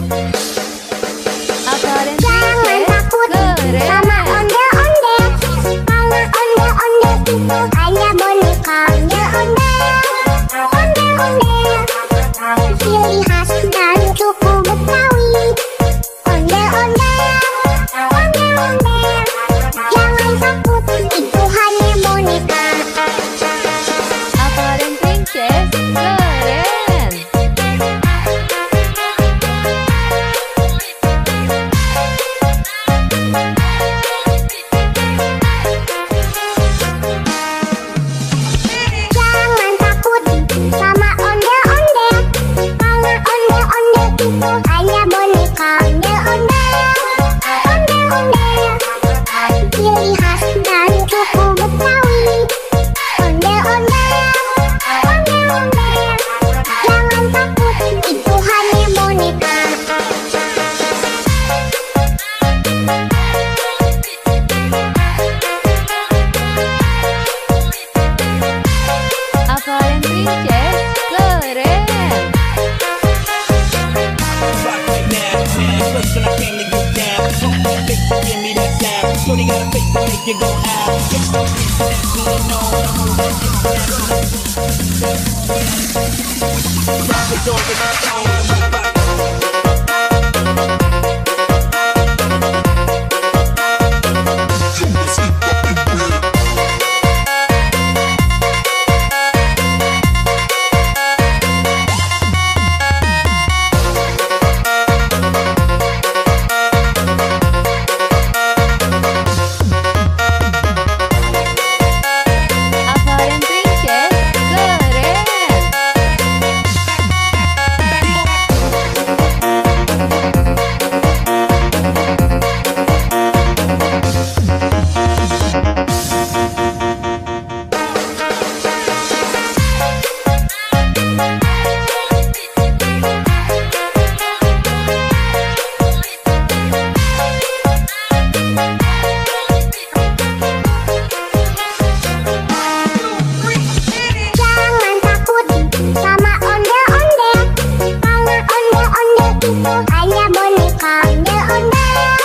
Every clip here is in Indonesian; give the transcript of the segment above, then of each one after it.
Jangan takut sama ondel-ondel, karena ondel-ondel itu hanya boneka. Ondel-ondel, ondel-ondel, ciri khas dan suku Betawi. Ondel-ondel, ondel-ondel, jangan takut, itu hanya boneka. Apa dan princess keren. Jangan takut sama ondel-ondel, karena ondel-ondel itu hanya boneka. Ondel-ondel, ondel-ondel, ciri khas dan suku Betawi. Ondel-ondel, ondel-ondel, jangan takut, itu hanya boneka. Apa dan princess keren. Apa dan princess keren. Jangan takut sama ondel-ondel, karena ondel-ondel itu hanya boneka. Ondel-ondel,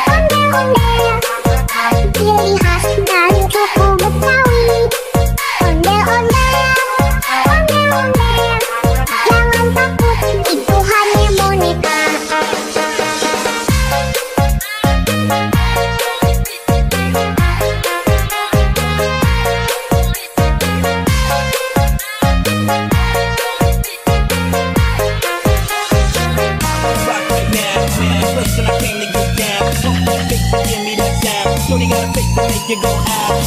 ondel-ondel, ciri khas dan suku Betawi. Ondel-ondel, ondel-ondel, jangan takut, itu hanya boneka. Shorty got a face to make you go out.